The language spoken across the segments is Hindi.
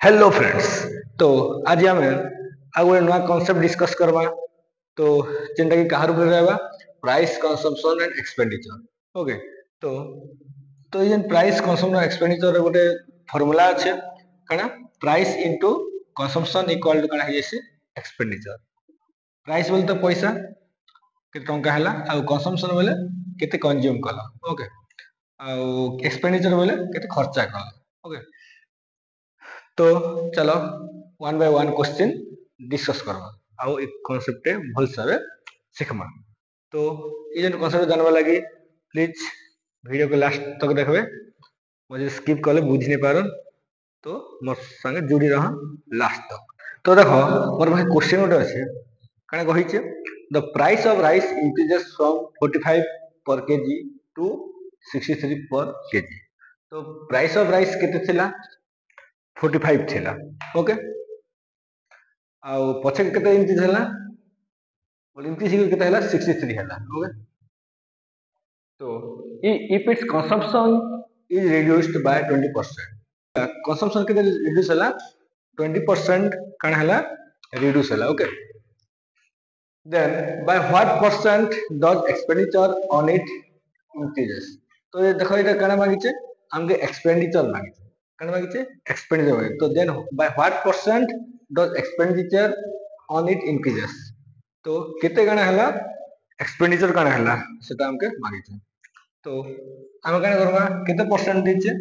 Hello friends. तो आज आम आ गए नुआ कॉन्सेप्ट डिस्कस करवा। तो जेनटा कि कहार ऊपर रहबा price consumption and expenditure. Okay. तो तो ये प्राइस कंजम्पशन एक्सपेंडिचर गोटे फॉर्मूला अच्छे कना price into consumption equal to कना है जैसे एक्सपेंडिचर। प्राइस बोले तो पैसा केते टंका हला आ कंजम्पशन बोले केते कंज्यूम कला। ओके। आ एक्सपेंडिचर बोले केते खर्चा कला। ओके। तो चलो one by one question discuss करवा आउ एक कॉन्सेप्ट भल से सीखमा। तो ये जो कॉन्सेप्ट जानवा लगी प्लीज वीडियो को लास्ट तक देखबे। मुझे स्किप कले बुझ नहीं पार तो मोर संगे जुड़ी रह लास्ट तक। तो देखो मोर भाई क्वेश्चन गोटे अच्छे कण कही the price of rice increases from 45 पर केजी टू 63 पर केजी। तो प्राइस ऑफ राइस केते थिला 45 थिला। ओके। आउ पछे केते इंक्रीज हला इंक्रीज केते हला 63 हला। ओके। तो if its consumption is reduced by 20%, consumption केते reduce हला 20% कण हला reduce हला। Okay. then by what percent does expenditure on it increases। तो ये देखो इटा कण मांगिचे हमके एक्सपेंडिचर मांगिचे कण मांगिचे एक्सपेंडिचर मांगिचे। तो then by what percent does expenditure on it increases। तो केते कण हला एक्सपेंडिचर कण हला सेटा हमके मांगिचे। तो हम कण करबा केते percent दीचे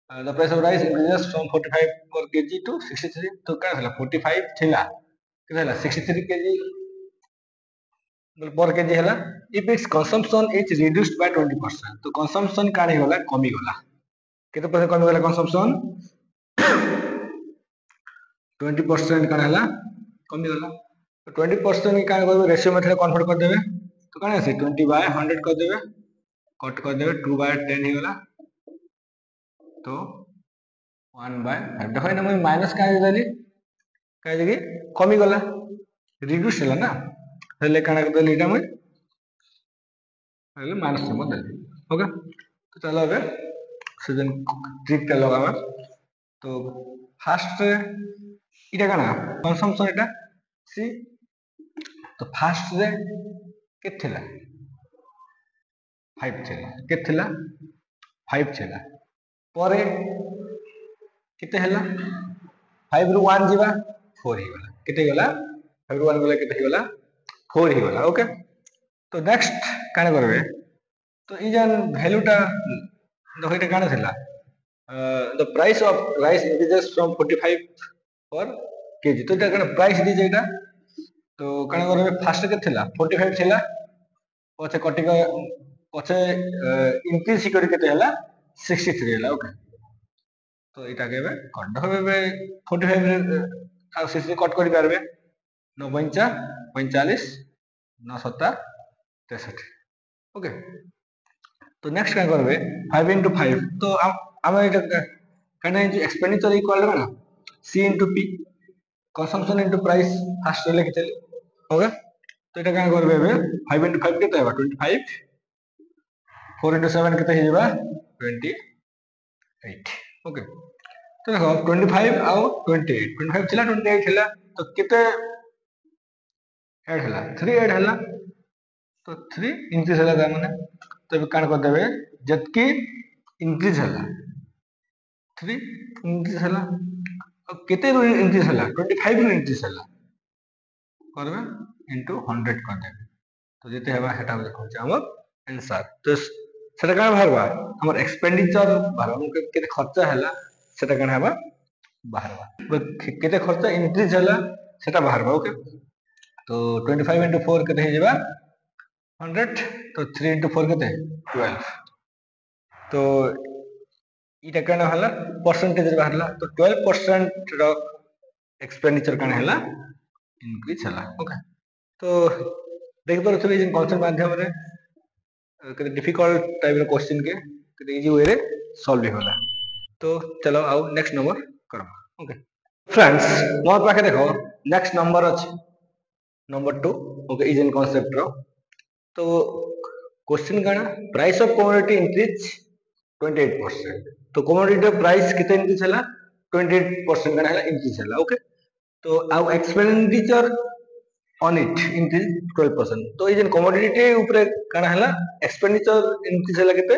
the price of rice increases from 45 per kg to 63। तो कण हला 45 थिला केते हला 63 kg पर केजी हला। if its consumption is reduced by 20%, तो consumption काणी होला कमी होला केते परसेंट कमी होला consumption 20% काणी होला कमी होला। तो 20% काणी करबे रेशियो मेथड कन्वर्ट कर देबे। तो काणी आसे 20/100 कर देबे कट कर देबे 2/10 ही होला। तो 1/5 देखो ना मैं माइनस काहे देली काहे कि कमी गला रिड्यूस होला ना हेले काणा कर देली एटा मैं हेले माइनस नंबर देली। ओके। तो चलो अबे सीजन ट्रिक टा लगावा। तो फास्ट इटा काना कंजम्पशन इटा सी। तो फास्ट रे के थिला 5 थिला के थिला 5 थिला परे केते हला 5 रु 1 जीवा 4 ही गला केते गला 5 रु 1 गला केते गला 4 ही गला। ओके। तो नेक्स्ट काने करबे तो ई जन वैल्यूटा देखो इटा काने थिला the price of rice increases from 45 पर केजी। तो इटा काने प्राइस दी जेटा तो काने करबे फास्ट के थिला 45 थिला पछे कटि पछे इंक्रीज करी केते हला 63 हला। ओके। तो इटा केबे कट होबे 45 रे आ 63 कट करि पारबे 9 पंचा 45 9 7 63। ओके। तो नेक्स्ट क्या करबे 5 into 5। तो हम इटा कने एक्सपेंडिचर इक्वल ना C into P consumption into price fast ले केते। ओके। तो इटा क्या करबे बे 5 into 5 केते हेबा 25 4 into 7 केते हेबा 28। ओके। तो देखो 25 आउ 28 25 थिला 28 थिला तो केते ऐड हला 3 ऐड हला। तो 3 इंक्रीज हला ता माने तो कान कर देबे जतकी इंक्रीज हला 3 इंक्रीज हला और केते रो इंक्रीज हला 25 रो इंक्रीज हला करबे इनटू 100 कर देबे। तो जेते हेबा हेटा देखो हमर आंसर। तो सेटा का भरबा हमर एक्सपेंडिचर भरबा केते खर्चा हला सेटा कण हेबा बाहरबा केते खर्चा इंक्रीज हला सेटा बाहरबा। ओके। तो 25 into 4 केते हे जेबा 100। तो 3 into 4 केते 12। तो इटा कण हला परसेंटेज रे बाहरला तो 12% रो एक्सपेंडिचर कण हला इंक्रीज हला। ओके। तो देख पर थोड़ी जिन कॉन्सेप्ट माध्यम रे केते डिफिकल्ट टाइप रो क्वेश्चन के केते इजी वे रे सॉल्व होला। तो चलो आओ नेक्स्ट नंबर करो। ओके फ्रेंड्स मोर पाखे देखो नेक्स्ट नंबर अछि नंबर 2। ओके इजन कांसेप्ट रो। तो क्वेश्चन काना प्राइस ऑफ कमोडिटी इंक्रीज 28%। तो कमोडिटी प्राइस कितने इंक्रीज हला 28% काना है इंक्रीज है। ओके तो आउ एक्सपेंडिचर ऑन इट इंक्रीज 12%। तो ये कमोडिटी ऊपर काना है एक्सपेंडिचर इंक्रीज है केते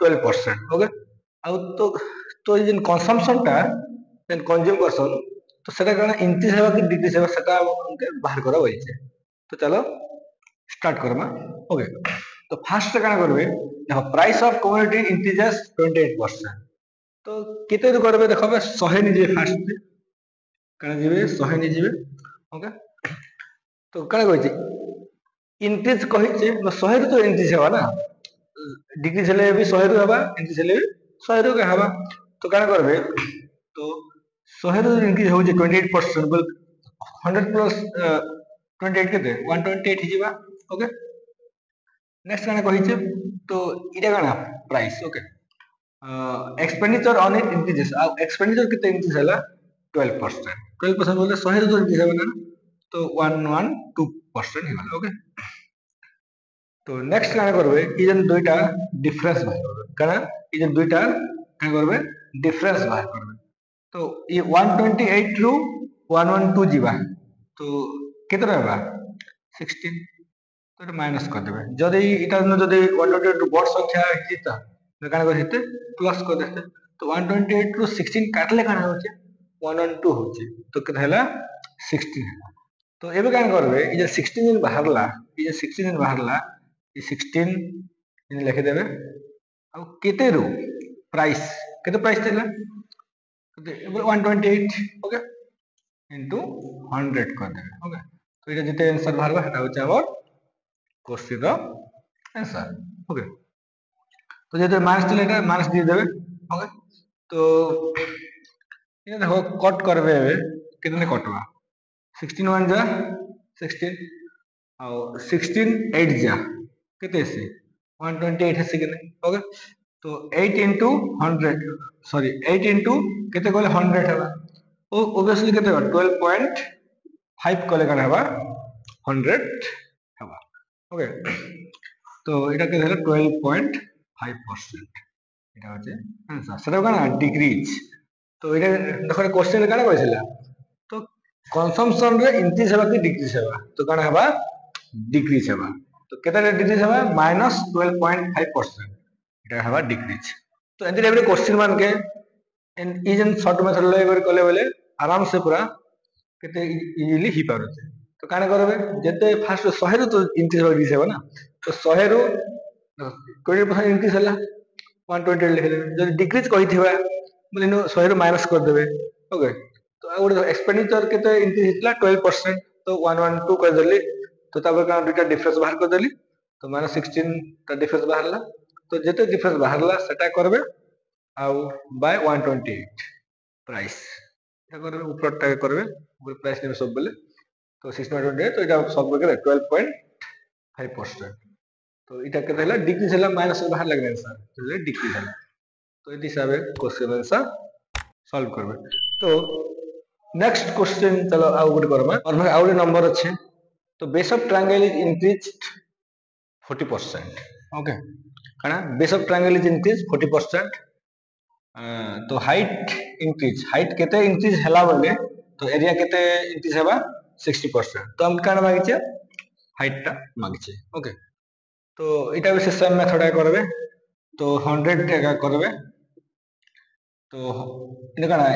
12%। ओके आउ तो ये कंजम्पशन टा कंज्यूम पर्सन तो सेटा काना इंक्रीज है कि डिक्रीज है सेटा हमके बाहर करा होइছে। तो चलो स्टार्ट करमा। ओके तो फास्ट काना करबे देखो प्राइस ऑफ कमोडिटी इंक्रीजेस 28%। तो केते करबे देखो 100 नि जे फास्ट काना जेबे 100 नि जेबे। ओके तो काना कहै छै इंक्रीज कहै छै 100 रु तो इंक्रीज हेबा ना डिक्रीज हेले भी 100 रु हेबा इंक्रीज हेले भी 100 रु के हेबा। तो काना करबे तो 100 रु इंक्रीज हो जे 28% बोल 100 प्लस 28 केते 128 हिजिबा। ओके नेक्स्ट काना कहै छै तो इटा काना price. Okay expenditure on it increases आ एक्सपेंडिचर केते इंक्रीज हला 12%। 12% बोले 100 रु तो इंक्रीज हेबा ना तो 112% हेबा। ओके तो नेक्स्ट काना करबे ई जन दुईटा डिफरेंस बाहर करबे काना ई जन दुईटा का करबे डिफरेंस बाहर करबे। तो ये 128 रु 112 जीवा तो केते रहबा 16 तो এটা माइनस कर देबे। जदि इटा न जदि 128 रु बड़ संख्या हिता तो काना कर हिते प्लस कर देते। तो 128 रु 16 काटले काना होचे 112 होचे तो केते हला 16 हला। तो एबे काना करबे ई जे 16 दिन बाहरला ई जे 16 दिन बाहरला ई 16 इन लिख देबे अब केते रु प्राइस केते प्राइस देला 128 ओके इनटू 100 कर देबे। ओके तो এটা যেটা आंसर বাহারবা সেটা হচ্ছে আমার কোশ্চেন র आंसर। ओके तो যেটা মাইনাস দিলে এটা মাইনাস দিয়ে দেবে। ओके तो ये देखो कट करबे कितने कटवा 16 1 जा 16 और 16 8 जा कितने से 128 है कितने। ओके तो 8 into 100 सॉरी 8 into कितने कोले 100 है ओ ऑब्वियसली कितने 12.5 कोले का है 100 है। ओके तो এটা কে হলো 12.5% এটা হচ্ছে आंसर সেটা কানা ডিক্রিজ। তো এটা দেখো কোশ্চেন কানা কইছিলা তো কনজাম্পশন রে ইনক্রিজ হেবা কি ডিক্রিজ হেবা তো কানা হেবা ডিক্রিজ हेबा। तो केते डिक्रीज हेबा -12.5% এটা हेबा डिक्रीज। तो एंती टाइप रे क्वेश्चन मान के ई जन शॉर्ट मेथड ले कले बोले आराम से पूरा केते इजीली ही पारुते। तो काने करबे जते फास्ट 100 रु तो इंक्रीज हो डिक्रीज हेबा ना तो 100 रु 20% इंक्रीज हला 120 लिख देबे। जदि डिक्रीज कहिथिबा बोले नो 100 रु माइनस कर देबे। ओके तो आउट एक्सपेंडिचर केते इंक्रीज हितला 12% तो 112 कर देली तो तापर का दुटा डिफरेंस बाहर कर देली तो -16 ता डिफरेंस बाहरला। तो जेते डिफरेंस बाहरला सेटा करबे आउ बाय 128 प्राइस এটা করবে উপরটা করবে উপরে প্রাইস নেবে সব বলে তো 628 তো এটা সব বলে 12.5% তো এটা কেতে হলা ডিক্রিজ হলা মাইনাস বাহার লাগবে आंसर তো ডিক্রিজ হলা। তো এই হিসাবে কোশ্চেন आंसर সলভ করবে। তো नेक्स्ट क्वेश्चन चलो आउ गुड करमा और भाई आउ नंबर अच्छे तो base of triangle is increased 40%। Okay काना base of triangle is increase 40%। तो हाइट इंक्रीज हाइट केते इंक्रीज हला बोले तो एरिया केते इंक्रीज हेबा 60%। तो हम काना मागिचे हाइट टा मागिचे। ओके तो इटा भी सेम मेथड करबे तो 100 का करबे तो इने काना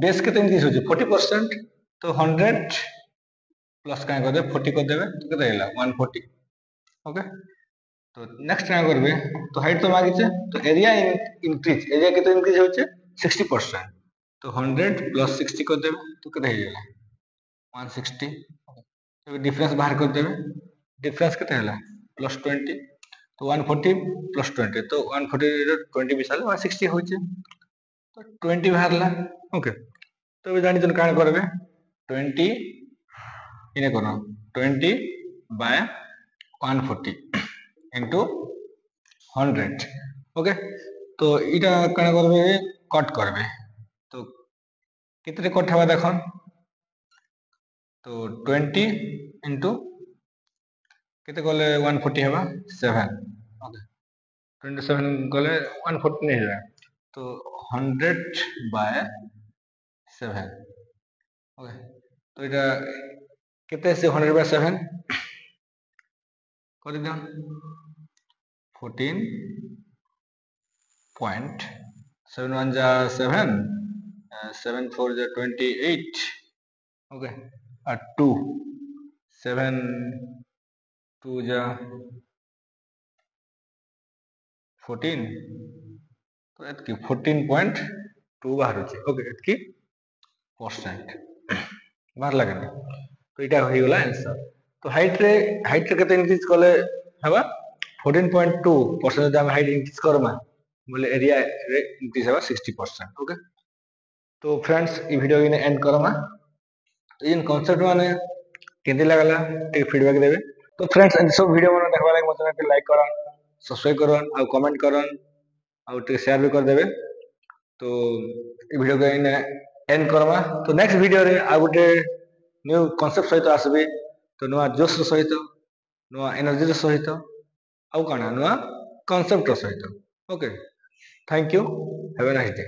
बेस केते इंक्रीज होचे 40% तो 100 प्लस का कर दे 40 कर देबे तो केते हैला 140। ओके तो नेक्स्ट क्या करबे तो हाइट तो मागिचे तो एरिया इंक्रीज एरिया केते इंक्रीज होचे 60% तो 100 प्लस 60 कर देबे तो केते हे गेला 160। तो डिफरेंस बाहर कर देबे डिफरेंस केते हैला +20 तो 140 प्लस 20 तो 140 20 मिसाल 160 होचे तो 20 बाहरला। ओके तो जानि जन काण करबे 20 इने करो 20 बाय 140 into 100। ओके तो इटा काण करबे कट करबे तो कितने कट हवा देखो तो 20 into केते गले 140 हवा 7। ओके 27 गले 140 नहीं है तो 100 बाय 7 ओके तो इटा केते से 100/7 कर दिया 14.71 जा 7 7 4 जा 28 ओके और 2 7 2 जा 14 तो एतकी 14.2 बाहर ओके एतकी परसेंट बाहर लगे तो इटा हो गला आंसर तो हाइट रे केते इंक्रीज कले हबा 14.2% जब हाइट इंक्रीज करमा बोले एरिया रे इंक्रीज हबा 60% ओके तो फ्रेंड्स ई वीडियो इने एंड करमा तो इन कांसेप्ट माने केंदी लागला टे फीडबैक देबे तो फ्रेंड्स इन सब वीडियो माने देखबा लाग मते लाइक करन सब्सक्राइब करन और कमेंट करन और टे शेयर भी कर देबे तो ई वीडियो को इने एंड करमा तो नेक्स्ट वीडियो रे आ गुटे न्यू कांसेप्ट सहित आसबे तो नुआ जोश सहित नुआ एनर्जी सहित आउ काना नुआ कांसेप्ट सहित okay thank you have a nice day